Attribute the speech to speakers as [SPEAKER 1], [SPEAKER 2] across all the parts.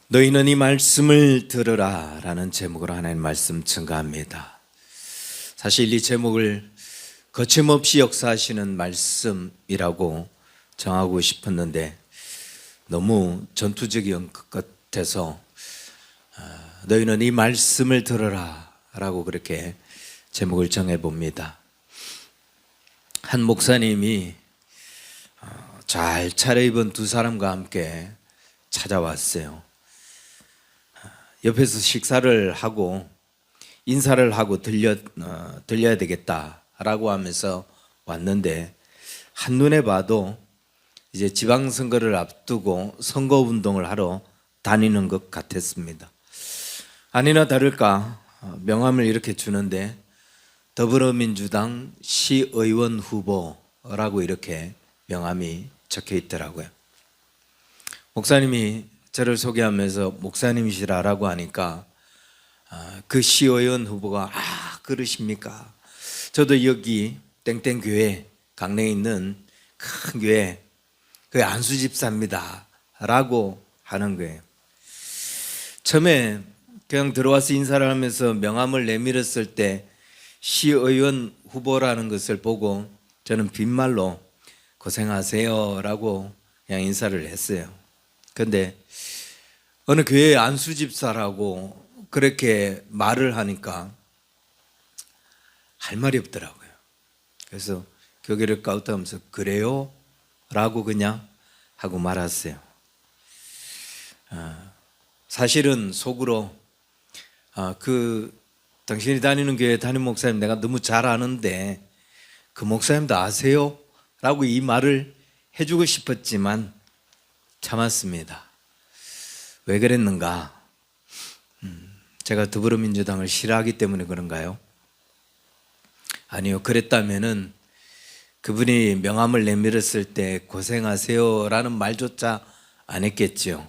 [SPEAKER 1] 너희는 이 말씀을 들으라 라는 제목으로 하나님 말씀 증가합니다. 사실 이 제목을 거침없이 역사하시는 말씀이라고 정하고 싶었는데 너무 전투적인 것 같아서 너희는 이 말씀을 들으라 라고 그렇게 제목을 정해봅니다. 한 목사님이 잘 차려입은 두 사람과 함께 찾아왔어요. 옆에서 식사를 하고 인사를 하고 들려야 되겠다라고 하면서 왔는데 한눈에 봐도 이제 지방선거를 앞두고 선거운동을 하러 다니는 것 같았습니다. 아니나 다를까 명함을 이렇게 주는데 더불어민주당 시의원 후보라고 이렇게 명함이 적혀 있더라고요. 목사님이 저를 소개하면서 목사님이시라고 하니까 그 시의원 후보가 그러십니까? 저도 여기 땡땡 교회 강릉에 있는 큰 교회 그 안수 집사입니다 라고 하는 거예요. 처음에 그냥 들어와서 인사를 하면서 명함을 내밀었을 때 시의원 후보라는 것을 보고 저는 빈말로 고생하세요 라고 그냥 인사를 했어요. 그런데 어느 교회 안수 집사라고 그렇게 말을 하니까 할 말이 없더라고요. 그래서 고개를 까웃하면서 그래요? 라고 그냥 하고 말았어요. 사실은 속으로 당신이 다니는 교회 담임 목사님 내가 너무 잘 아는데 그 목사님도 아세요? 라고 이 말을 해주고 싶었지만 참았습니다. 왜 그랬는가? 제가 더불어민주당을 싫어하기 때문에 그런가요? 아니요. 그랬다면은 그분이 명함을 내밀었을 때 고생하세요 라는 말조차 안 했겠죠.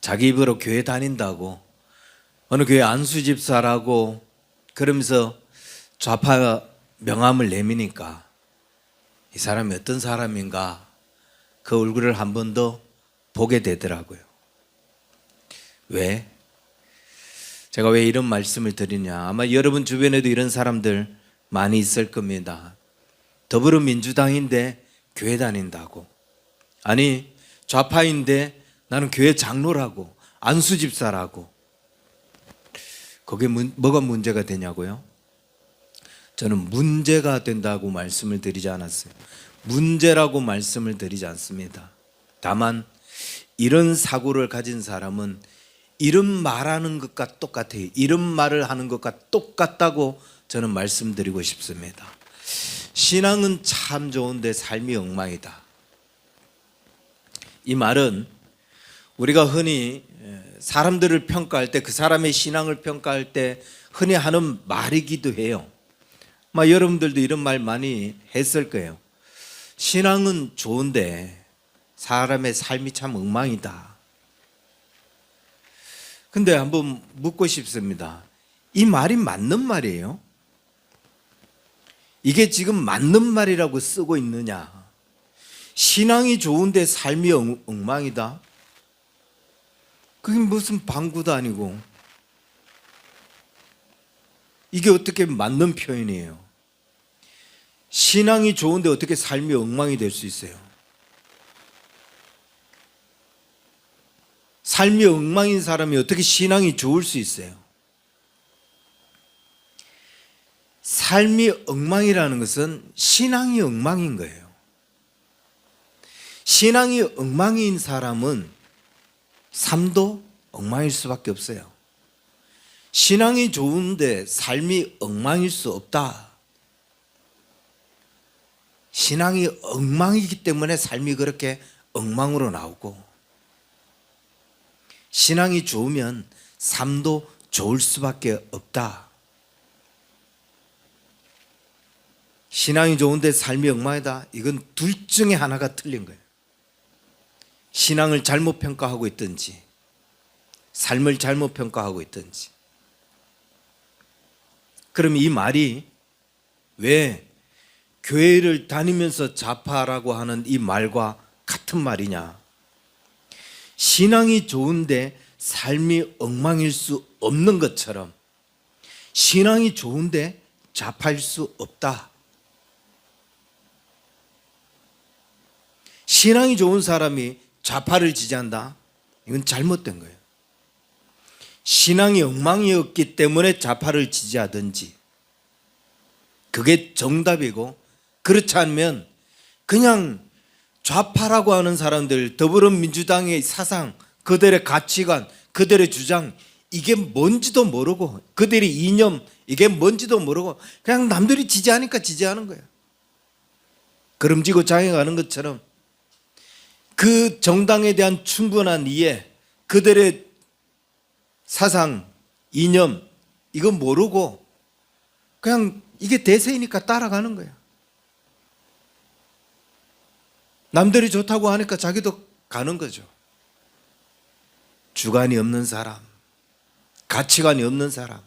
[SPEAKER 1] 자기 입으로 교회 다닌다고 어느 교회 안수 집사라고 그러면서 좌파 명함을 내미니까 이 사람이 어떤 사람인가 그 얼굴을 한 번 더 보게 되더라고요. 왜? 제가 왜 이런 말씀을 드리냐? 아마 여러분 주변에도 이런 사람들 많이 있을 겁니다. 더불어민주당인데 교회 다닌다고. 아니 좌파인데 나는 교회 장로라고 안수 집사라고. 그게 뭐가 문제가 되냐고요? 저는 문제가 된다고 말씀을 드리지 않았어요. 문제라고 말씀을 드리지 않습니다. 다만 이런 사고를 가진 사람은 이런 말하는 것과 똑같아요. 이런 말을 하는 것과 똑같다고 저는 말씀드리고 싶습니다. 신앙은 참 좋은데 삶이 엉망이다. 이 말은 우리가 흔히 사람들을 평가할 때 그 사람의 신앙을 평가할 때 흔히 하는 말이기도 해요. 여러분들도 이런 말 많이 했을 거예요. 신앙은 좋은데 사람의 삶이 참 엉망이다. 근데 한번 묻고 싶습니다. 이 말이 맞는 말이에요? 이게 지금 맞는 말이라고 쓰고 있느냐? 신앙이 좋은데 삶이 엉망이다? 그게 무슨 방구도 아니고 이게 어떻게 맞는 표현이에요? 신앙이 좋은데 어떻게 삶이 엉망이 될 수 있어요? 삶이 엉망인 사람이 어떻게 신앙이 좋을 수 있어요? 삶이 엉망이라는 것은 신앙이 엉망인 거예요. 신앙이 엉망인 사람은 삶도 엉망일 수밖에 없어요. 신앙이 좋은데 삶이 엉망일 수 없다. 신앙이 엉망이기 때문에 삶이 그렇게 엉망으로 나오고 신앙이 좋으면 삶도 좋을 수밖에 없다. 신앙이 좋은데 삶이 엉망이다. 이건 둘 중에 하나가 틀린 거예요. 신앙을 잘못 평가하고 있든지 삶을 잘못 평가하고 있든지. 그럼 이 말이 왜 교회를 다니면서 좌파라고 하는 이 말과 같은 말이냐? 신앙이 좋은데 삶이 엉망일 수 없는 것처럼 신앙이 좋은데 좌파일 수 없다. 신앙이 좋은 사람이 좌파를 지지한다? 이건 잘못된 거예요. 신앙이 엉망이었기 때문에 좌파를 지지하든지 그게 정답이고, 그렇지 않으면 그냥 좌파라고 하는 사람들, 더불어민주당의 사상, 그들의 가치관, 그들의 주장, 이게 뭔지도 모르고, 그들의 이념, 이게 뭔지도 모르고 그냥 남들이 지지하니까 지지하는 거예요. 그름지고 장애가는 것처럼 그 정당에 대한 충분한 이해, 그들의 사상, 이념, 이거 모르고 그냥 이게 대세이니까 따라가는 거예요. 남들이 좋다고 하니까 자기도 가는 거죠. 주관이 없는 사람, 가치관이 없는 사람.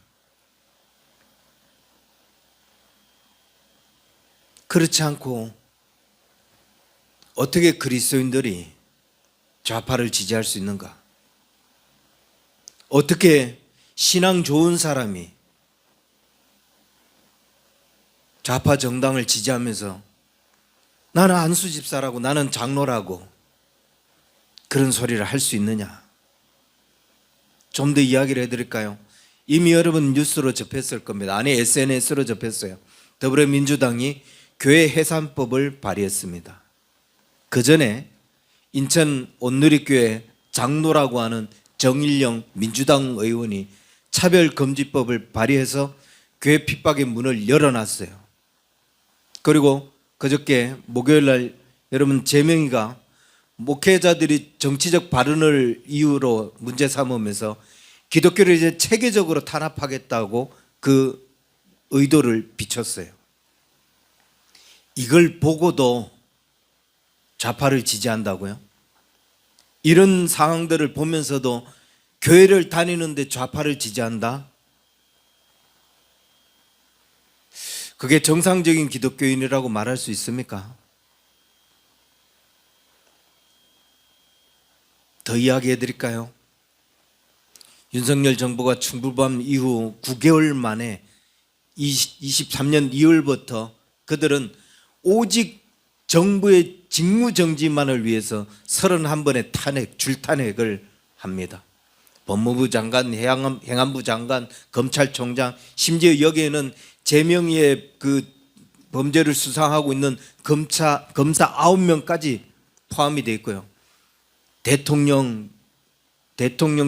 [SPEAKER 1] 그렇지 않고 어떻게 그리스도인들이 좌파를 지지할 수 있는가? 어떻게 신앙 좋은 사람이 좌파 정당을 지지하면서 나는 안수 집사라고, 나는 장로라고 그런 소리를 할 수 있느냐? 좀 더 이야기를 해드릴까요? 이미 여러분 뉴스로 접했을 겁니다. 아니, SNS로 접했어요. 더불어민주당이 교회 해산법을 발의했습니다. 그 전에 인천 온누리교회 장로라고 하는 정일영 민주당 의원이 차별금지법을 발의해서 교회 핍박의 문을 열어놨어요. 그리고 그저께 목요일날 여러분 제명이가 목회자들이 정치적 발언을 이유로 문제 삼으면서 기독교를 이제 체계적으로 탄압하겠다고 그 의도를 비췄어요. 이걸 보고도 좌파를 지지한다고요? 이런 상황들을 보면서도 교회를 다니는데 좌파를 지지한다? 그게 정상적인 기독교인이라고 말할 수 있습니까? 더 이야기해 드릴까요? 윤석열 정부가 충북밤 이후 9개월 만에 23년 2월부터 그들은 오직 정부의 직무정지만을 위해서 31번의 탄핵, 줄탄핵을 합니다. 법무부 장관, 행안부 장관, 검찰총장, 심지어 여기에는 제명의의 그 범죄를 수사하고 있는 검사 9명까지 포함이 되어 있고요. 대통령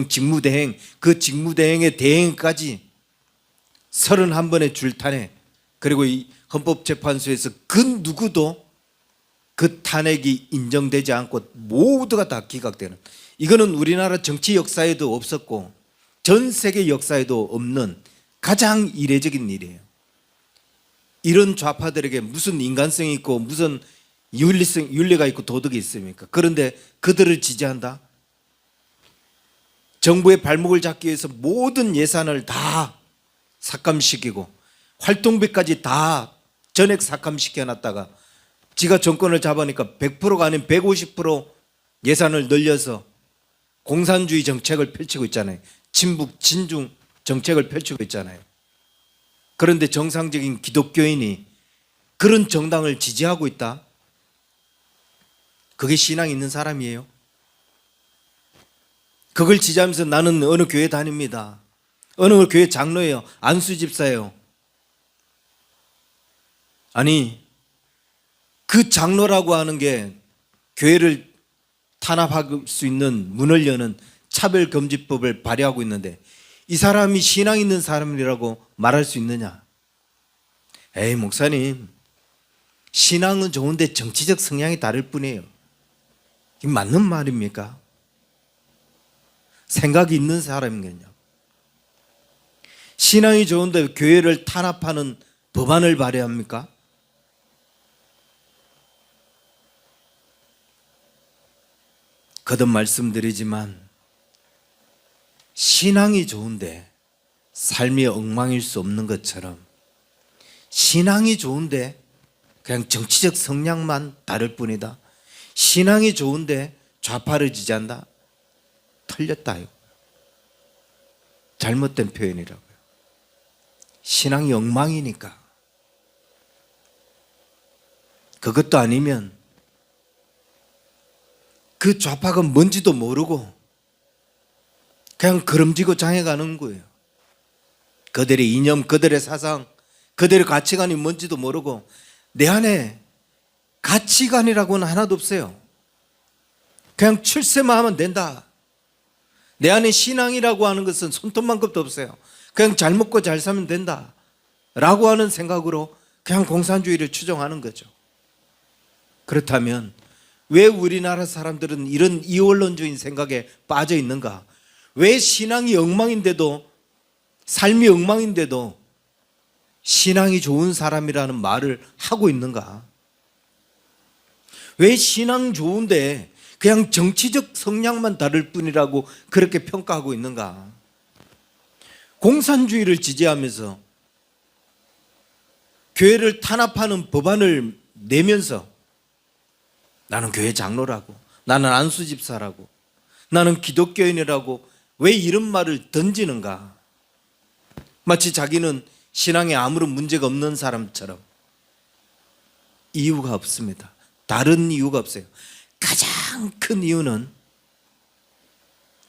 [SPEAKER 1] 직무대행, 그 직무대행의 대행까지 31번의 줄탄핵, 그리고 이 헌법재판소에서 그 누구도 그 탄핵이 인정되지 않고 모두가 다 기각되는, 이거는 우리나라 정치 역사에도 없었고 전 세계 역사에도 없는 가장 이례적인 일이에요. 이런 좌파들에게 무슨 인간성이 있고 무슨 윤리가 있고 도덕이 있습니까? 그런데 그들을 지지한다? 정부의 발목을 잡기 위해서 모든 예산을 다 삭감시키고 활동비까지 다 전액 삭감시켜놨다가 지가 정권을 잡으니까 100%가 아닌 150% 예산을 늘려서 공산주의 정책을 펼치고 있잖아요. 친북, 친중 정책을 펼치고 있잖아요. 그런데 정상적인 기독교인이 그런 정당을 지지하고 있다? 그게 신앙 있는 사람이에요? 그걸 지지하면서 나는 어느 교회 다닙니다, 어느 교회 장로예요, 안수 집사예요. 아니, 그 장로라고 하는 게 교회를 탄압할 수 있는 문을 여는 차별금지법을 발의하고 있는데 이 사람이 신앙 있는 사람이라고 말할 수 있느냐? 에이, 목사님, 신앙은 좋은데 정치적 성향이 다를 뿐이에요. 이게 맞는 말입니까? 생각이 있는 사람이겠냐? 신앙이 좋은데 교회를 탄압하는 법안을 발의합니까? 거듭 말씀드리지만 신앙이 좋은데 삶이 엉망일 수 없는 것처럼 신앙이 좋은데 그냥 정치적 성향만 다를 뿐이다, 신앙이 좋은데 좌파를 지지한다? 틀렸다. 잘못된 표현이라고요. 신앙이 엉망이니까. 그것도 아니면 그 좌파가 뭔지도 모르고 그냥 걸음지고 장해가는 거예요. 그들의 이념, 그들의 사상, 그들의 가치관이 뭔지도 모르고 내 안에 가치관이라고는 하나도 없어요. 그냥 출세만 하면 된다. 내 안에 신앙이라고 하는 것은 손톱만큼도 없어요. 그냥 잘 먹고 잘 살면 된다 라고 하는 생각으로 그냥 공산주의를 추종하는 거죠. 그렇다면 왜 우리나라 사람들은 이런 이원론적인 생각에 빠져 있는가? 왜 신앙이 엉망인데도, 삶이 엉망인데도 신앙이 좋은 사람이라는 말을 하고 있는가? 왜 신앙 좋은데 그냥 정치적 성향만 다를 뿐이라고 그렇게 평가하고 있는가? 공산주의를 지지하면서 교회를 탄압하는 법안을 내면서 나는 교회 장로라고, 나는 안수 집사라고, 나는 기독교인이라고 왜 이런 말을 던지는가? 마치 자기는 신앙에 아무런 문제가 없는 사람처럼. 이유가 없습니다. 다른 이유가 없어요. 가장 큰 이유는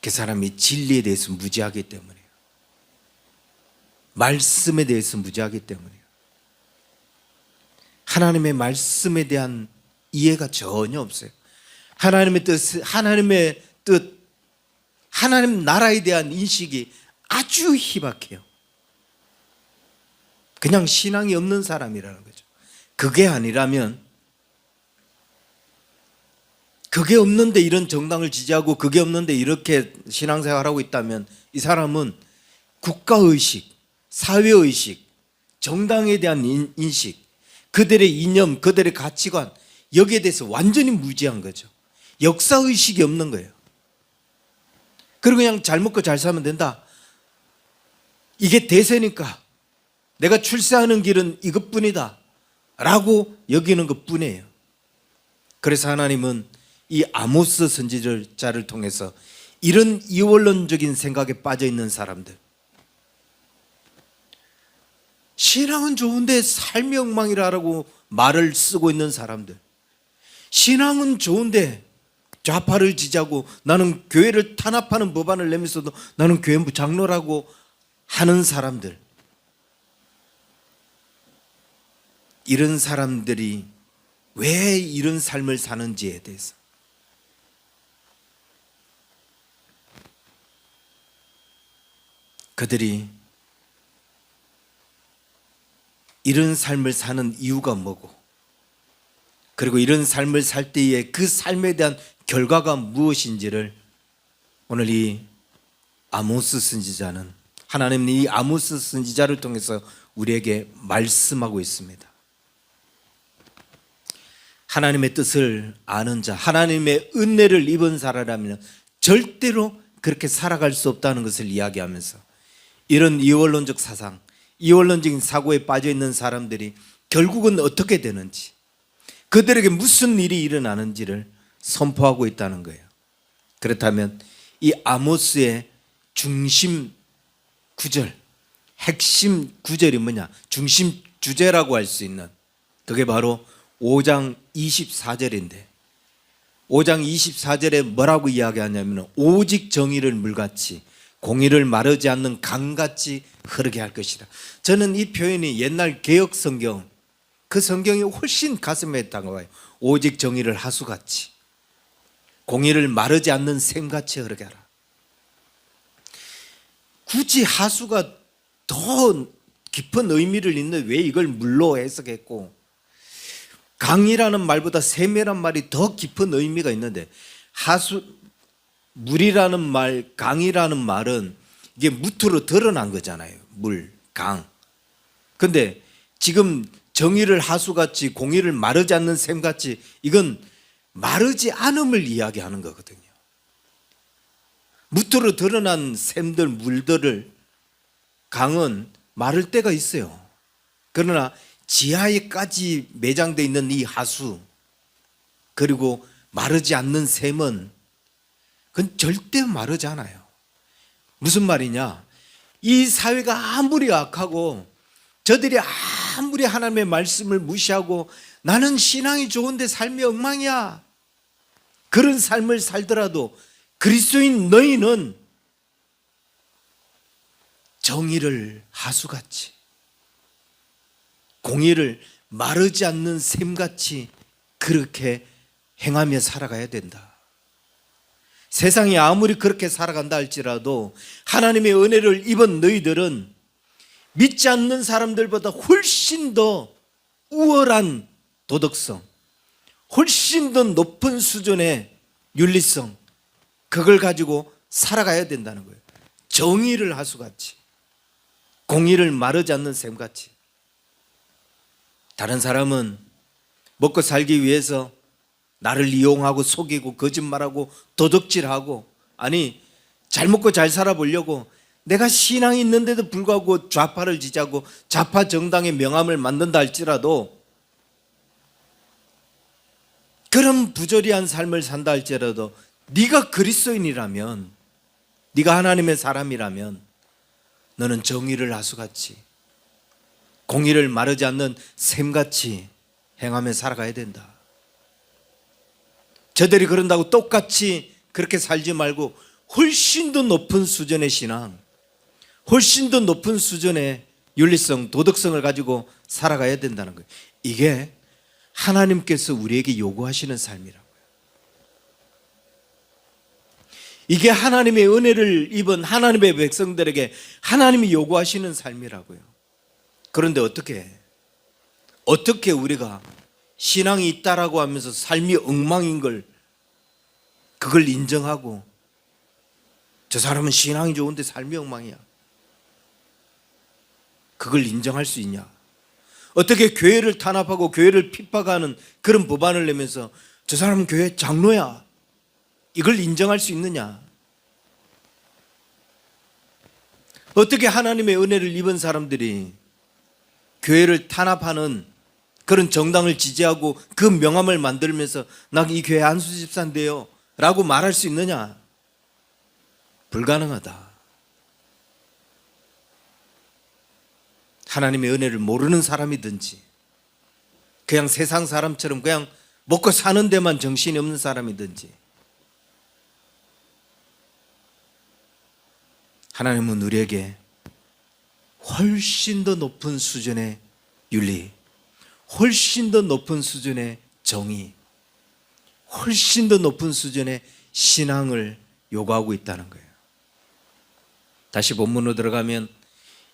[SPEAKER 1] 그 사람이 진리에 대해서 무지하기 때문이에요. 말씀에 대해서 무지하기 때문이에요. 하나님의 말씀에 대한 이해가 전혀 없어요. 하나님의 뜻, 하나님 나라에 대한 인식이 아주 희박해요. 그냥 신앙이 없는 사람이라는 거죠. 그게 아니라면, 그게 없는데 이런 정당을 지지하고 그게 없는데 이렇게 신앙생활하고 있다면 이 사람은 국가의식, 사회의식, 정당에 대한 인식, 그들의 이념, 그들의 가치관, 여기에 대해서 완전히 무지한 거죠. 역사의식이 없는 거예요. 그리고 그냥 잘 먹고 잘 살면 된다. 이게 대세니까 내가 출세하는 길은 이것뿐이다 라고 여기는 것뿐이에요. 그래서 하나님은 이 아모스 선지자를 통해서 이런 이원론적인 생각에 빠져 있는 사람들, 신앙은 좋은데 삶이 엉망이라고 말을 쓰고 있는 사람들, 신앙은 좋은데 좌파를 지지하고 나는 교회를 탄압하는 법안을 내면서도 나는 교회 장로라고 하는 사람들, 이런 사람들이 왜 이런 삶을 사는지에 대해서 그들이 이런 삶을 사는 이유가 뭐고, 그리고 이런 삶을 살 때에 그 삶에 대한 결과가 무엇인지를 오늘 이 아모스 선지자는, 하나님은 이 아모스 선지자를 통해서 우리에게 말씀하고 있습니다. 하나님의 뜻을 아는 자, 하나님의 은혜를 입은 사람이라면 절대로 그렇게 살아갈 수 없다는 것을 이야기하면서 이런 이원론적 사상, 이원론적인 사고에 빠져 있는 사람들이 결국은 어떻게 되는지, 그들에게 무슨 일이 일어나는지를 선포하고 있다는 거예요. 그렇다면 이 아모스의 중심 구절, 핵심 구절이 뭐냐? 중심 주제라고 할 수 있는, 그게 바로 5장 24절인데 5장 24절에 뭐라고 이야기하냐면 오직 정의를 물같이 공의를 마르지 않는 강같이 흐르게 할 것이다. 저는 이 표현이 옛날 개역 성경, 그 성경이 훨씬 가슴에 다가와요. 오직 정의를 하수같이 공의를 마르지 않는 샘같이 흐르게 하라. 굳이 하수가 더 깊은 의미를 있는 왜 이걸 물로 해석했고, 강이라는 말보다 샘이라는 말이 더 깊은 의미가 있는데, 물이라는 말, 강이라는 말은 이게 무트로 드러난 거잖아요. 물, 강. 근데 지금 정의를 하수같이 공의를 마르지 않는 샘같이, 이건 마르지 않음을 이야기하는 거거든요. 무트로 드러난 샘들, 물들을, 강은 마를 때가 있어요. 그러나 지하에까지 매장되어 있는 이 하수, 그리고 마르지 않는 샘은 그건 절대 마르지 않아요. 무슨 말이냐? 이 사회가 아무리 악하고 저들이 아무리 하나님의 말씀을 무시하고 나는 신앙이 좋은데 삶이 엉망이야, 그런 삶을 살더라도 그리스도인 너희는 정의를 하수같이, 공의를 마르지 않는 샘같이 그렇게 행하며 살아가야 된다. 세상이 아무리 그렇게 살아간다 할지라도 하나님의 은혜를 입은 너희들은 믿지 않는 사람들보다 훨씬 더 우월한 도덕성, 훨씬 더 높은 수준의 윤리성, 그걸 가지고 살아가야 된다는 거예요. 정의를 하수같이, 공의를 마르지 않는 샘같이. 다른 사람은 먹고 살기 위해서 나를 이용하고 속이고 거짓말하고 도둑질하고, 아니 잘 먹고 잘 살아보려고 내가 신앙이 있는데도 불구하고 좌파를 지지하고 좌파 정당의 명함을 만든다 할지라도, 그런 부조리한 삶을 산다 할지라도 네가 그리스도인이라면, 네가 하나님의 사람이라면 너는 정의를 하수같이, 공의를 마르지 않는 샘같이 행하며 살아가야 된다. 저들이 그런다고 똑같이 그렇게 살지 말고 훨씬 더 높은 수준의 신앙, 훨씬 더 높은 수준의 윤리성, 도덕성을 가지고 살아가야 된다는 거예요. 이게 하나님께서 우리에게 요구하시는 삶이라고요. 이게 하나님의 은혜를 입은 하나님의 백성들에게 하나님이 요구하시는 삶이라고요. 그런데 어떻게 우리가 신앙이 있다라고 하면서 삶이 엉망인 걸, 그걸 인정하고 저 사람은 신앙이 좋은데 삶이 엉망이야, 그걸 인정할 수 있냐? 어떻게 교회를 탄압하고 교회를 핍박하는 그런 법안을 내면서 저 사람은 교회 장로야, 이걸 인정할 수 있느냐? 어떻게 하나님의 은혜를 입은 사람들이 교회를 탄압하는 그런 정당을 지지하고 그 명함을 만들면서 나 이 교회 안수 집사인데요 라고 말할 수 있느냐? 불가능하다. 하나님의 은혜를 모르는 사람이든지 그냥 세상 사람처럼 그냥 먹고 사는 데만 정신이 없는 사람이든지, 하나님은 우리에게 훨씬 더 높은 수준의 윤리, 훨씬 더 높은 수준의 정의, 훨씬 더 높은 수준의 신앙을 요구하고 있다는 거예요. 다시 본문으로 들어가면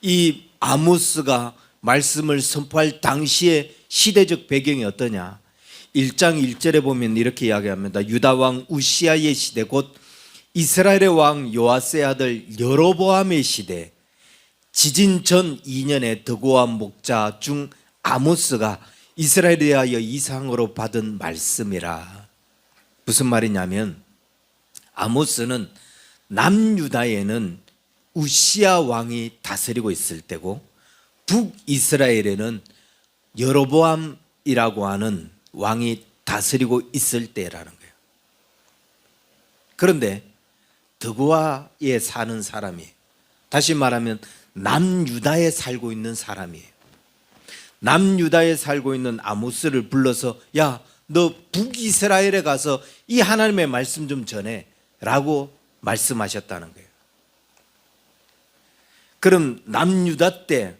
[SPEAKER 1] 이 아모스가 말씀을 선포할 당시의 시대적 배경이 어떠냐? 1장 1절에 보면 이렇게 이야기합니다. 유다 왕 우시아의 시대, 곧 이스라엘의 왕 요아스의 아들 여로보암의 시대, 지진 전 2년에 드고아 목자 중 아모스가 이스라엘에 대하여 이상으로 받은 말씀이라. 무슨 말이냐면, 아모스는 남유다에는 우시아 왕이 다스리고 있을 때고 북이스라엘에는 여로보암이라고 하는 왕이 다스리고 있을 때라는 거예요. 그런데 드고아에 사는 사람이, 다시 말하면 남유다에 살고 있는 사람이에요. 남유다에 살고 있는 아모스를 불러서 야, 너 북이스라엘에 가서 이 하나님의 말씀 좀 전해 라고 말씀하셨다는 거예요. 그럼 남유다 때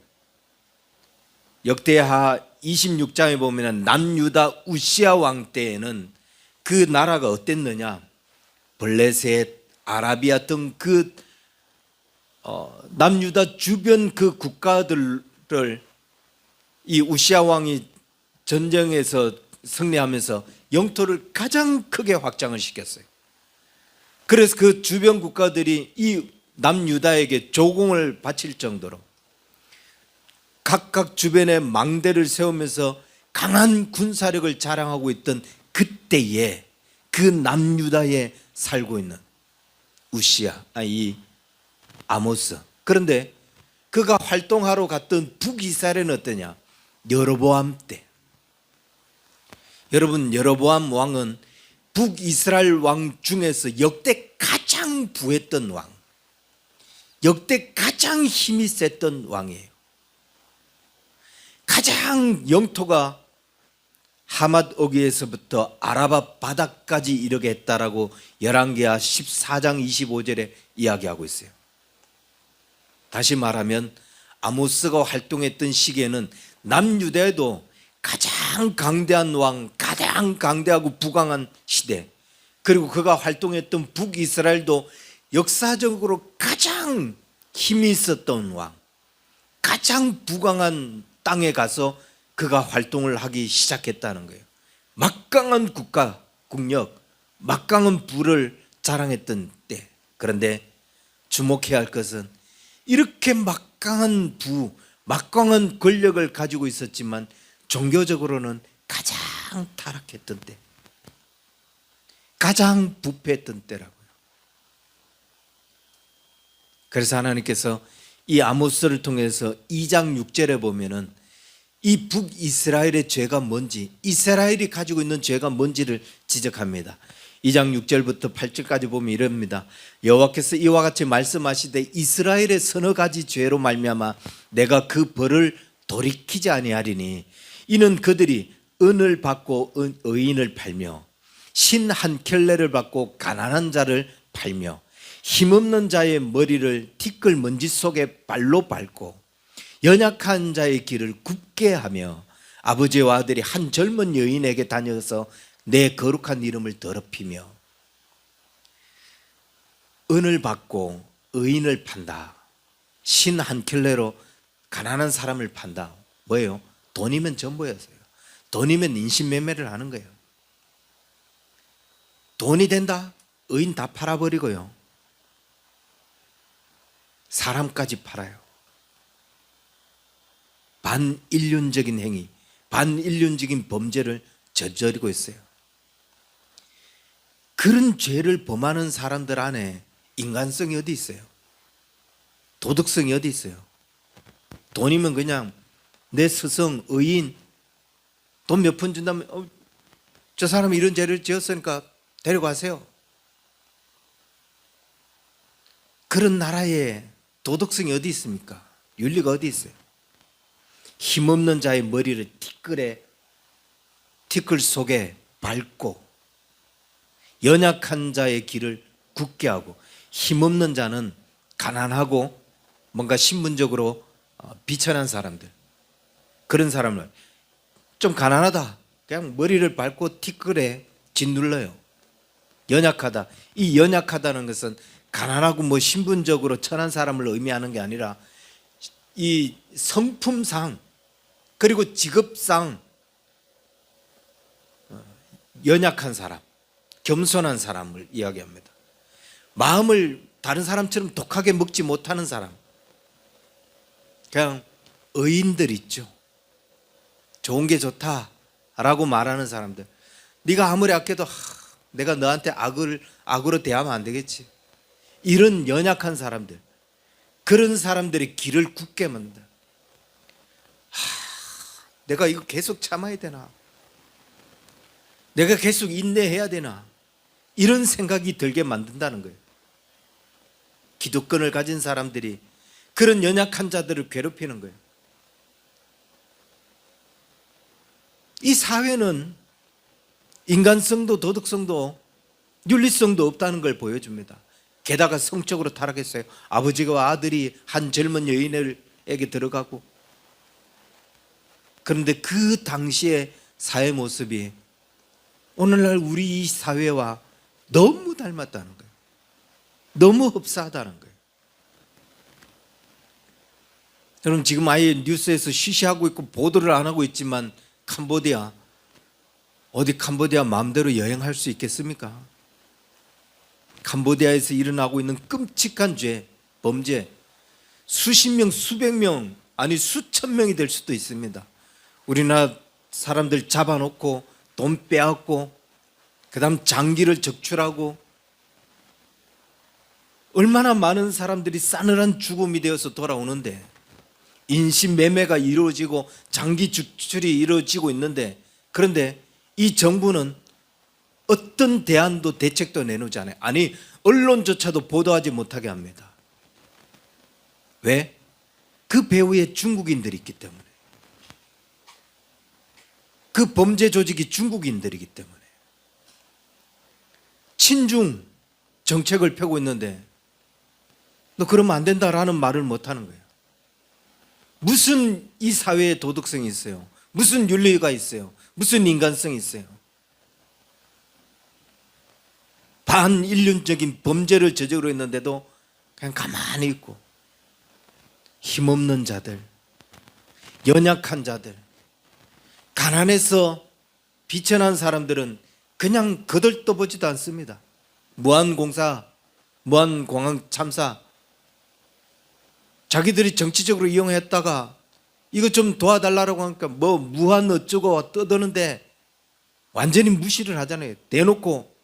[SPEAKER 1] 역대하 26장에 보면 남유다 우시아 왕 때에는 그 나라가 어땠느냐? 블레셋, 아라비아 등 그 남유다 주변 그 국가들을 이 우시아 왕이 전쟁에서 승리하면서 영토를 가장 크게 확장을 시켰어요. 그래서 그 주변 국가들이 이 남유다에게 조공을 바칠 정도로 각각 주변에 망대를 세우면서 강한 군사력을 자랑하고 있던 그때에 그 남유다에 살고 있는 우시아, 이 아모스. 그런데 그가 활동하러 갔던 북이스라엘은 어떠냐? 여로보암 때. 여러분, 여로보암 왕은 북이스라엘 왕 중에서 역대 가장 부했던 왕, 역대 가장 힘이 셌던 왕이에요. 가장 영토가 하맛 어귀에서부터 아라바 바다까지 이르게 했다라고 열왕기하 14장 25절에 이야기하고 있어요. 다시 말하면 아모스가 활동했던 시기에는 남유다에도 가장 강대한 왕, 가장 강대하고 부강한 시대, 그리고 그가 활동했던 북이스라엘도 역사적으로 가장 힘이 있었던 왕, 가장 부강한 땅에 가서 그가 활동을 하기 시작했다는 거예요. 막강한 국가, 국력, 막강한 부를 자랑했던 때. 그런데 주목해야 할 것은 이렇게 막강한 부, 막강한 권력을 가지고 있었지만 종교적으로는 가장 타락했던 때, 가장 부패했던 때라고요. 그래서 하나님께서 이 아모스를 통해서 2장 6절에 보면은 이 북이스라엘의 죄가 뭔지, 이스라엘이 가지고 있는 죄가 뭔지를 지적합니다. 2장 6절부터 8절까지 보면 이럽니다. 여호와께서 이와 같이 말씀하시되 이스라엘의 서너 가지 죄로 말미암아 내가 그 벌을 돌이키지 아니하리니 이는 그들이 은을 받고 의인을 팔며 신 한 켤레를 받고 가난한 자를 팔며 힘없는 자의 머리를 티끌 먼지 속에 발로 밟고 연약한 자의 길을 굽게 하며 아버지와 아들이 한 젊은 여인에게 다녀서 내 거룩한 이름을 더럽히며 은을 받고 의인을 판다. 신 한 켤레로 가난한 사람을 판다. 뭐예요? 돈이면 전부였어요. 돈이면 인신매매를 하는 거예요. 돈이 된다? 의인 다 팔아버리고요. 사람까지 팔아요. 반인륜적인 행위, 반인륜적인 범죄를 저지르고 있어요. 그런 죄를 범하는 사람들 안에 인간성이 어디 있어요? 도덕성이 어디 있어요? 돈이면 그냥 내 스승, 의인, 돈 몇 푼 준다면 저 사람이 이런 죄를 지었으니까 데려가세요. 그런 나라에 도덕성이 어디 있습니까? 윤리가 어디 있어요? 힘없는 자의 머리를 티끌 속에 밟고 연약한 자의 길을 굳게 하고, 힘없는 자는 가난하고 뭔가 신분적으로 비천한 사람들, 그런 사람을 좀 가난하다 그냥 머리를 밟고 티끌에 짓눌러요. 연약하다, 이 연약하다는 것은 가난하고 뭐 신분적으로 천한 사람을 의미하는 게 아니라 이 성품상 그리고 직업상 연약한 사람, 겸손한 사람을 이야기합니다. 마음을 다른 사람처럼 독하게 먹지 못하는 사람, 그냥 의인들 있죠. 좋은 게 좋다라고 말하는 사람들. 네가 아무리 아껴도 내가 너한테 악으로 대하면 안 되겠지. 이런 연약한 사람들, 그런 사람들의 길을 굳게 만든다. 내가 이거 계속 참아야 되나? 내가 계속 인내해야 되나? 이런 생각이 들게 만든다는 거예요. 기득권을 가진 사람들이 그런 연약한 자들을 괴롭히는 거예요. 이 사회는 인간성도 도덕성도 윤리성도 없다는 걸 보여줍니다. 게다가 성적으로 타락했어요. 아버지와 아들이 한 젊은 여인에게 들어가고, 그런데 그 당시의 사회 모습이 오늘날 우리 이 사회와 너무 닮았다는 거예요. 너무 흡사하다는 거예요. 여러분, 지금 아예 뉴스에서 쉬쉬하고 있고 보도를 안 하고 있지만 캄보디아, 어디 캄보디아 마음대로 여행할 수 있겠습니까? 캄보디아에서 일어나고 있는 끔찍한 죄, 범죄, 수십 명, 수백 명, 아니 수천 명이 될 수도 있습니다. 우리나라 사람들 잡아놓고 돈 빼앗고 그 다음 장기를 적출하고 얼마나 많은 사람들이 싸늘한 죽음이 되어서 돌아오는데, 인신매매가 이루어지고 장기 적출이 이루어지고 있는데, 그런데 이 정부는 어떤 대안도 대책도 내놓지 않아요. 아니, 언론조차도 보도하지 못하게 합니다. 왜? 그 배후에 중국인들이 있기 때문에. 그 범죄 조직이 중국인들이기 때문에. 친중 정책을 펴고 있는데 너 그러면 안 된다라는 말을 못하는 거예요. 무슨 이 사회에 도덕성이 있어요? 무슨 윤리가 있어요? 무슨 인간성이 있어요? 반인륜적인 범죄를 저지르고 있는데도 그냥 가만히 있고, 힘없는 자들, 연약한 자들, 가난해서 비천한 사람들은 그냥 거들떠보지도 않습니다. 무한공사, 무한공항 참사, 자기들이 정치적으로 이용했다가 이거 좀 도와달라고 하니까 뭐 무한 어쩌고 떠드는데 완전히 무시를 하잖아요. 대놓고.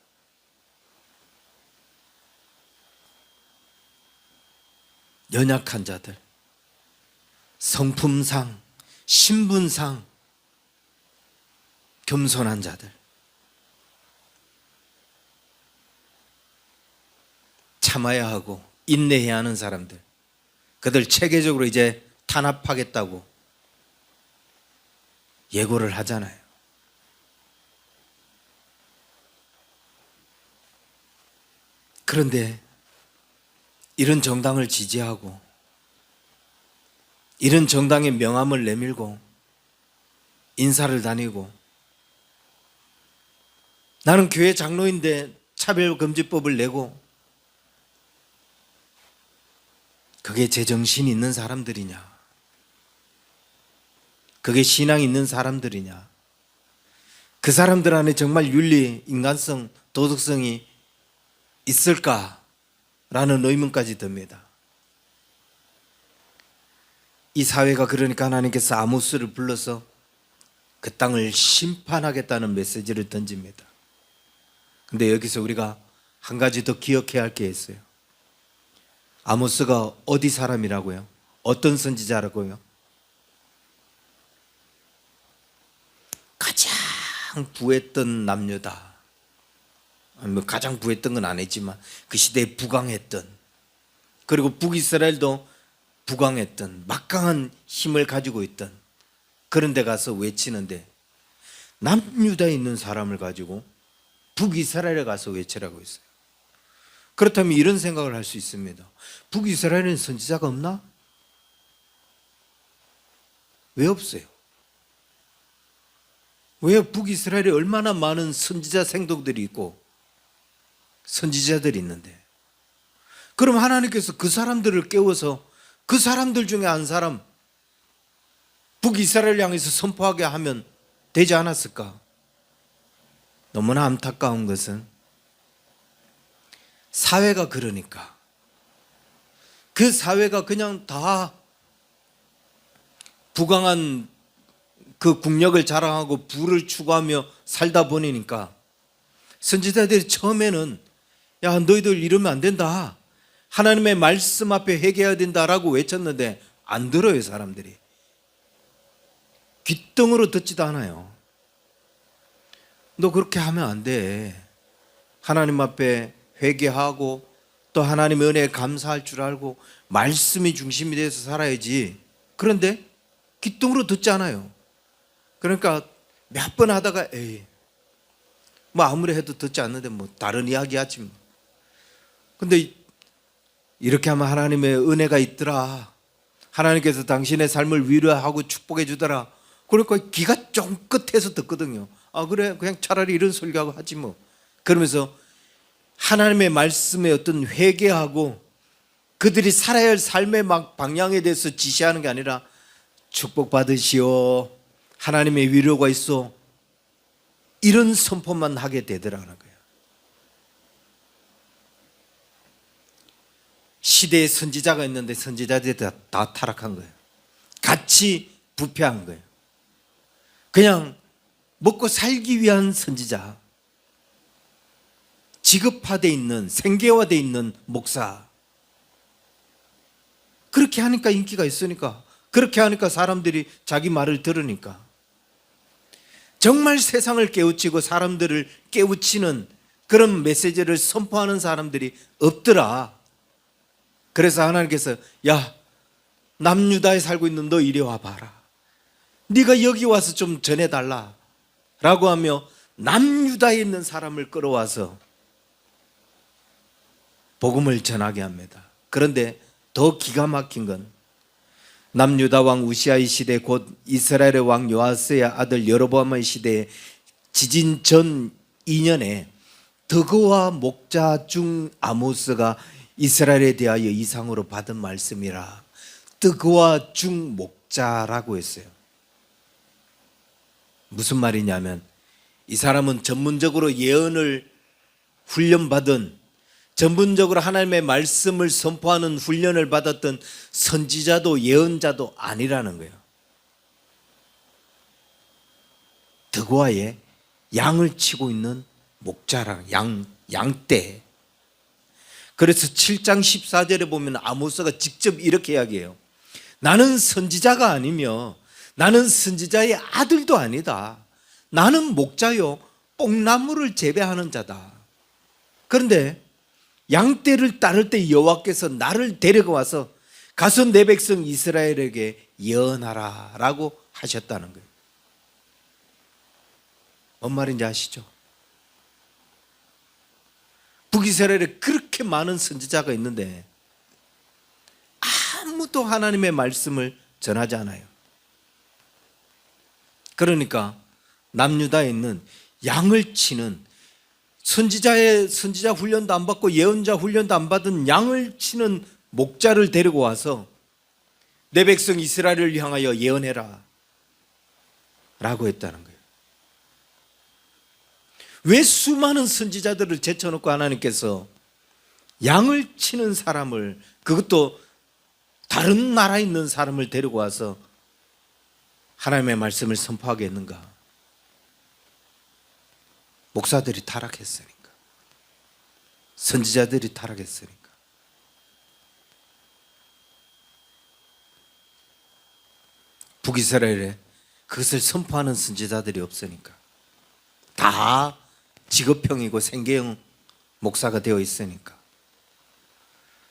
[SPEAKER 1] 연약한 자들, 성품상, 신분상 겸손한 자들, 참아야 하고 인내해야 하는 사람들, 그들 체계적으로 이제 탄압하겠다고 예고를 하잖아요. 그런데 이런 정당을 지지하고 이런 정당의 명함을 내밀고 인사를 다니고, 나는 교회 장로인데 차별금지법을 내고, 그게 제정신이 있는 사람들이냐? 그게 신앙이 있는 사람들이냐? 그 사람들 안에 정말 윤리, 인간성, 도덕성이 있을까라는 의문까지 듭니다. 이 사회가 그러니까 하나님께서 아모스를 불러서 그 땅을 심판하겠다는 메시지를 던집니다. 근데 여기서 우리가 한 가지 더 기억해야 할 게 있어요. 아모스가 어디 사람이라고요? 어떤 선지자라고요? 가장 부했던 남녀다. 뭐 가장 부했던 건 아니지만 그 시대에 부강했던, 그리고 북이스라엘도 부강했던 막강한 힘을 가지고 있던 그런 데 가서 외치는데, 남유다에 있는 사람을 가지고 북이스라엘에 가서 외치라고 했어요. 그렇다면 이런 생각을 할 수 있습니다. 북이스라엘에는 선지자가 없나? 왜 없어요? 왜 북이스라엘에 얼마나 많은 선지자 생동들이 있고 선지자들이 있는데, 그럼 하나님께서 그 사람들을 깨워서 그 사람들 중에 한 사람 북이스라엘 향해서 선포하게 하면 되지 않았을까? 너무나 안타까운 것은 사회가 그러니까, 그 사회가 그냥 다 부강한 그 국력을 자랑하고 부를 추구하며 살다 보니까 선지자들이 처음에는 야, 너희들 이러면 안 된다, 하나님의 말씀 앞에 회개해야 된다라고 외쳤는데 안 들어요. 사람들이 귓등으로 듣지도 않아요. 너 그렇게 하면 안 돼. 하나님 앞에 회개하고 또 하나님의 은혜에 감사할 줄 알고 말씀이 중심이 돼서 살아야지. 그런데 귓등으로 듣지 않아요. 그러니까 몇 번 하다가 에이, 뭐 아무리 해도 듣지 않는데 뭐 다른 이야기 하지 뭐. 근데 이렇게 하면 하나님의 은혜가 있더라, 하나님께서 당신의 삶을 위로하고 축복해 주더라, 그러니까 귀가 쫑긋해서 듣거든요. 아 그래, 그냥 차라리 이런 설교하고 하지 뭐. 그러면서 하나님의 말씀에 어떤 회개하고 그들이 살아야 할 삶의 방향에 대해서 지시하는 게 아니라 축복받으시오, 하나님의 위로가 있어, 이런 선포만 하게 되더라는 거예요. 시대에 선지자가 있는데 선지자들이 다 타락한 거예요. 같이 부패한 거예요. 그냥 먹고 살기 위한 선지자, 직업화되어 있는, 생계화되어 있는 목사, 그렇게 하니까 인기가 있으니까, 그렇게 하니까 사람들이 자기 말을 들으니까. 정말 세상을 깨우치고 사람들을 깨우치는 그런 메시지를 선포하는 사람들이 없더라. 그래서 하나님께서 야, 남유다에 살고 있는 너 이리 와봐라. 네가 여기 와서 좀 전해달라 라고 하며 남유다에 있는 사람을 끌어와서 복음을 전하게 합니다. 그런데 더 기가 막힌 건 남유다 왕 우시아의 시대 곧 이스라엘의 왕 요아스의 아들 여로보암의 시대에 지진 전 2년에 덕어와 목자 중 아모스가 이스라엘에 대하여 이상으로 받은 말씀이라. 덕어와 중 목자라고 했어요. 무슨 말이냐면 이 사람은 전문적으로 예언을 훈련받은, 전문적으로 하나님의 말씀을 선포하는 훈련을 받았던 선지자도 예언자도 아니라는 거예요. 덕어와의 양을 치고 있는 목자랑 양떼. 그래서 7장 14절에 보면 아모스가 직접 이렇게 이야기해요. 나는 선지자가 아니며 나는 선지자의 아들도 아니다. 나는 목자요 뽕나무를 재배하는 자다. 그런데 양떼를 따를 때 여호와께서 나를 데리고 와서 가서 내 백성 이스라엘에게 예언하라 라고 하셨다는 거예요. 뭔 말인지 아시죠? 북이스라엘에 그렇게 많은 선지자가 있는데 아무도 하나님의 말씀을 전하지 않아요. 그러니까 남유다에 있는 양을 치는 선지자 훈련도 안 받고 예언자 훈련도 안 받은 양을 치는 목자를 데리고 와서 내 백성 이스라엘을 향하여 예언해라 라고 했다는 거예요. 왜 수많은 선지자들을 제쳐놓고 하나님께서 양을 치는 사람을, 그것도 다른 나라에 있는 사람을 데리고 와서 하나님의 말씀을 선포하게 했는가? 목사들이 타락했으니까, 선지자들이 타락했으니까. 북이스라엘에 그것을 선포하는 선지자들이 없으니까, 다 직업형이고 생계형 목사가 되어 있으니까.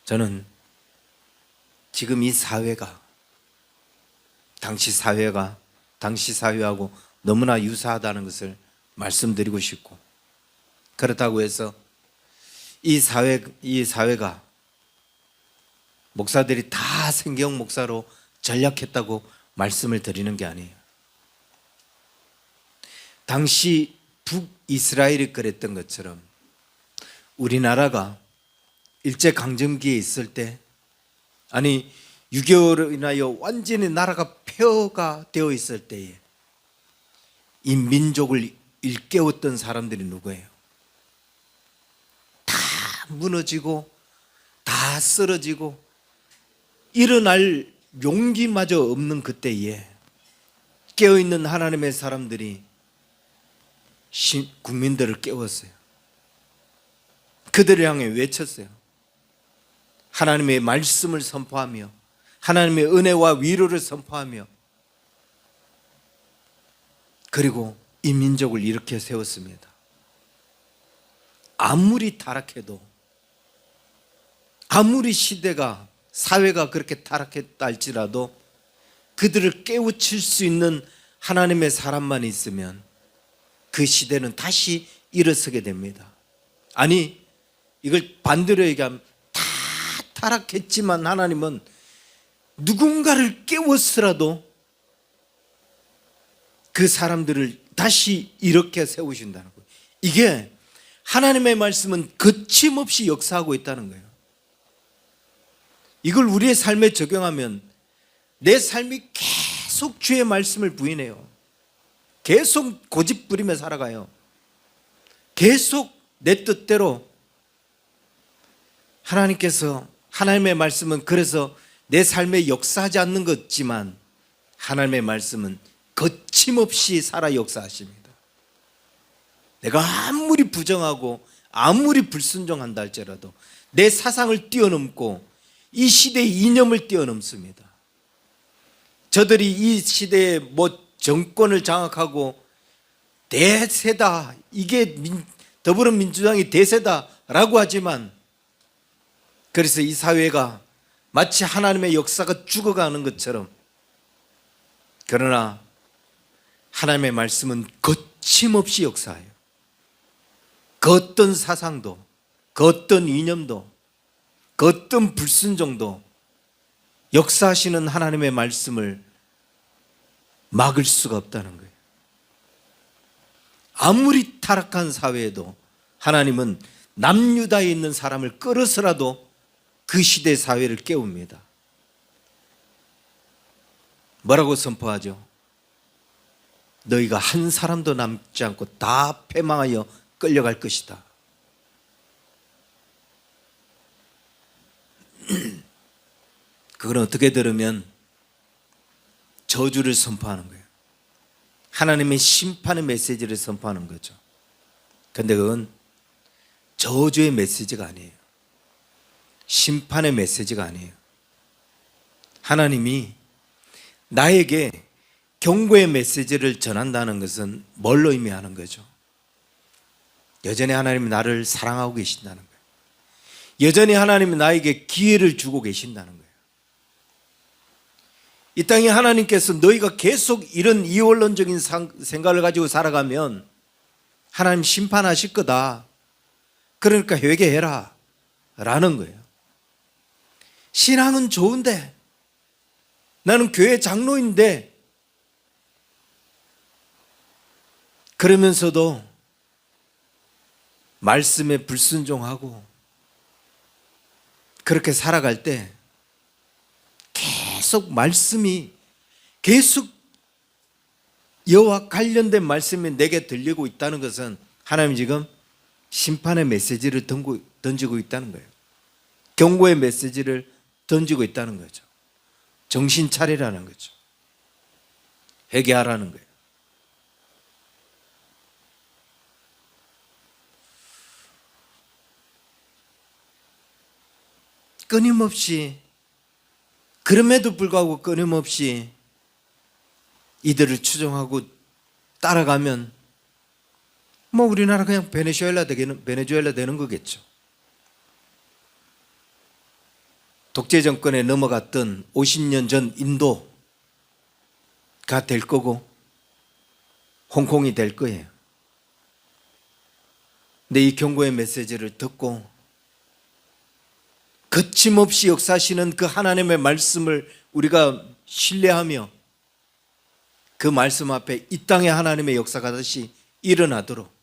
[SPEAKER 1] 저는 지금 이 사회가, 당시 사회하고 너무나 유사하다는 것을 말씀드리고 싶고, 그렇다고 해서 이 사회가 목사들이 다 생계형 목사로 전락했다고 말씀을 드리는 게 아니에요. 당시 북이스라엘이 그랬던 것처럼 우리나라가 일제강점기에 있을 때, 아니 6.25로 인하여 완전히 나라가 폐허가 되어 있을 때에 이 민족을 일깨웠던 사람들이 누구예요? 다 무너지고 다 쓰러지고 일어날 용기마저 없는 그때에 깨어있는 하나님의 사람들이 국민들을 깨웠어요. 그들을 향해 외쳤어요. 하나님의 말씀을 선포하며 하나님의 은혜와 위로를 선포하며, 그리고 이 민족을 일으켜 세웠습니다. 아무리 타락해도, 아무리 시대가, 사회가 그렇게 타락했다 할지라도 그들을 깨우칠 수 있는 하나님의 사람만 있으면 그 시대는 다시 일어서게 됩니다. 아니, 이걸 반대로 얘기하면 다 타락했지만 하나님은 누군가를 깨웠으라도 그 사람들을 다시 일으켜 세우신다는 거예요. 이게 하나님의 말씀은 거침없이 역사하고 있다는 거예요. 이걸 우리의 삶에 적용하면 내 삶이 계속 주의 말씀을 부인해요. 계속 고집 부리며 살아가요. 계속 내 뜻대로. 하나님의 말씀은 그래서 내 삶에 역사하지 않는 것 같지만 하나님의 말씀은 거침없이 살아 역사하십니다. 내가 아무리 부정하고 아무리 불순종한다 할지라도 내 사상을 뛰어넘고 이 시대의 이념을 뛰어넘습니다. 저들이 이 시대에 정권을 장악하고 대세다, 이게 더불어민주당이 대세다라고 하지만, 그래서 이 사회가 마치 하나님의 역사가 죽어가는 것처럼, 그러나 하나님의 말씀은 거침없이 역사해요. 그 어떤 사상도, 그 어떤 이념도, 그 어떤 불순종도 역사하시는 하나님의 말씀을 막을 수가 없다는 거예요. 아무리 타락한 사회에도 하나님은 남유다에 있는 사람을 끌어서라도 그 시대 사회를 깨웁니다. 뭐라고 선포하죠? 너희가 한 사람도 남지 않고 다 패망하여 끌려갈 것이다. 그걸 어떻게 들으면 저주를 선포하는 거예요. 하나님의 심판의 메시지를 선포하는 거죠. 그런데 그건 저주의 메시지가 아니에요. 심판의 메시지가 아니에요. 하나님이 나에게 경고의 메시지를 전한다는 것은 뭘로 의미하는 거죠? 여전히 하나님이 나를 사랑하고 계신다는 거예요. 여전히 하나님이 나에게 기회를 주고 계신다는 거예요. 이 땅에 하나님께서 너희가 계속 이런 이원론적인 생각을 가지고 살아가면 하나님 심판하실 거다. 그러니까 회개해라 라는 거예요. 신앙은 좋은데, 나는 교회 장로인데, 그러면서도 말씀에 불순종하고 그렇게 살아갈 때 계속 말씀이, 계속 여호와 관련된 말씀이 내게 들리고 있다는 것은 하나님이 지금 심판의 메시지를 던지고 있다는 거예요. 경고의 메시지를 던지고 있다는 거죠. 정신 차리라는 거죠. 회개하라는 거예요. 끊임없이, 그럼에도 불구하고 끊임없이 이들을 추종하고 따라가면 뭐 우리나라 그냥 베네수엘라 되는 거겠죠. 독재 정권에 넘어갔던 50년 전 인도가 될 거고 홍콩이 될 거예요. 근데 이 경고의 메시지를 듣고 거침없이 역사하시는 그 하나님의 말씀을 우리가 신뢰하며 그 말씀 앞에 이 땅에 하나님의 역사가 다시 일어나도록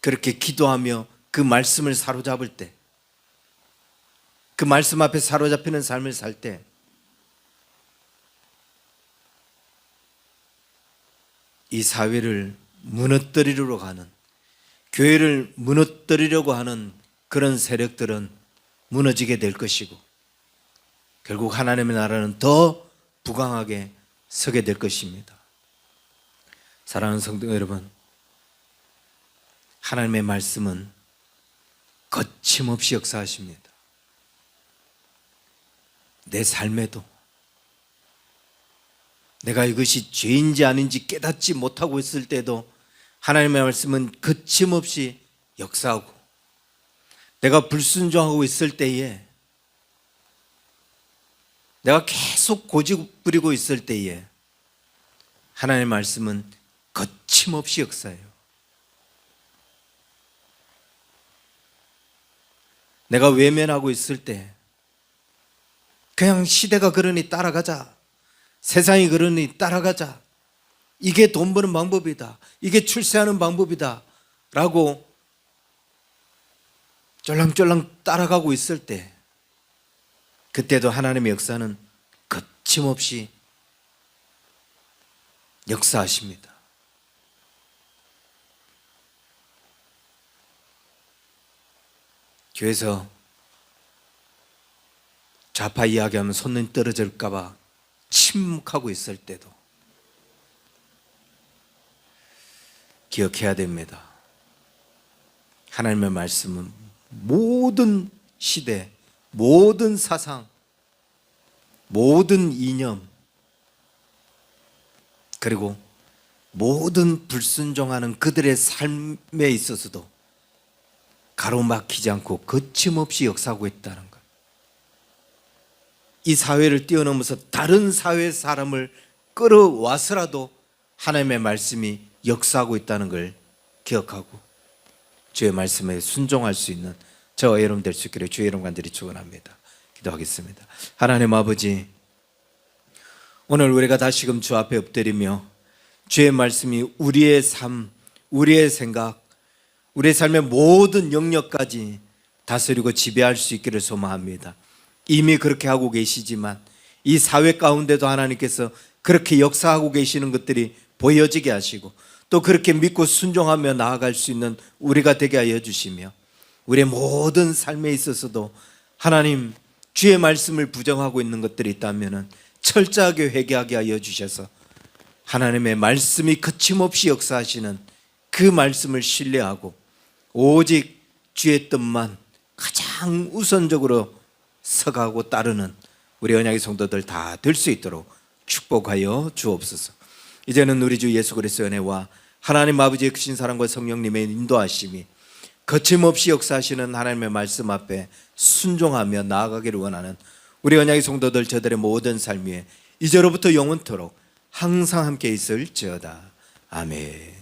[SPEAKER 1] 그렇게 기도하며 그 말씀을 사로잡을 때, 그 말씀 앞에 사로잡히는 삶을 살 때 이 사회를 무너뜨리려고 하는, 교회를 무너뜨리려고 하는 그런 세력들은 무너지게 될 것이고 결국 하나님의 나라는 더 부강하게 서게 될 것입니다. 사랑하는 성도 여러분, 하나님의 말씀은 거침없이 역사하십니다. 내 삶에도 내가 이것이 죄인지 아닌지 깨닫지 못하고 있을 때도 하나님의 말씀은 거침없이 역사하고, 내가 불순종하고 있을 때에, 내가 계속 고집 부리고 있을 때에 하나님의 말씀은 거침없이 역사해요. 내가 외면하고 있을 때, 그냥 시대가 그러니 따라가자, 세상이 그러니 따라가자, 이게 돈 버는 방법이다, 이게 출세하는 방법이다 라고 쫄랑쫄랑 따라가고 있을 때, 그때도 하나님의 역사는 거침없이 역사하십니다. 교회에서 좌파 이야기하면 손님 떨어질까 봐 침묵하고 있을 때도 기억해야 됩니다. 하나님의 말씀은 모든 시대, 모든 사상, 모든 이념, 그리고 모든 불순종하는 그들의 삶에 있어서도 가로막히지 않고 거침없이 역사하고 있다는 것. 이 사회를 뛰어넘어서 다른 사회 사람을 끌어와서라도 하나님의 말씀이 역사하고 있다는 걸 기억하고 주의 말씀에 순종할 수 있는 저와 여러분 될 수 있기를 주의 이름 간절히 축원합니다. 기도하겠습니다. 하나님 아버지, 오늘 우리가 다시금 주 앞에 엎드리며 주의 말씀이 우리의 삶, 우리의 생각, 우리의 삶의 모든 영역까지 다스리고 지배할 수 있기를 소망합니다. 이미 그렇게 하고 계시지만 이 사회 가운데도 하나님께서 그렇게 역사하고 계시는 것들이 보여지게 하시고 또 그렇게 믿고 순종하며 나아갈 수 있는 우리가 되게 하여 주시며 우리의 모든 삶에 있어서도 하나님 주의 말씀을 부정하고 있는 것들이 있다면 철저하게 회개하게 하여 주셔서 하나님의 말씀이 거침없이 역사하시는 그 말씀을 신뢰하고 오직 주의 뜻만 가장 우선적으로 서가고 따르는 우리 언약의 성도들 다 될 수 있도록 축복하여 주옵소서. 이제는 우리 주 예수 그리스도의 은혜와 하나님 아버지의 크신 사랑과 성령님의 인도하심이 거침없이 역사하시는 하나님의 말씀 앞에 순종하며 나아가기를 원하는 우리 언약의 성도들 저들의 모든 삶 위에 이제로부터 영원토록 항상 함께 있을지어다. 아멘.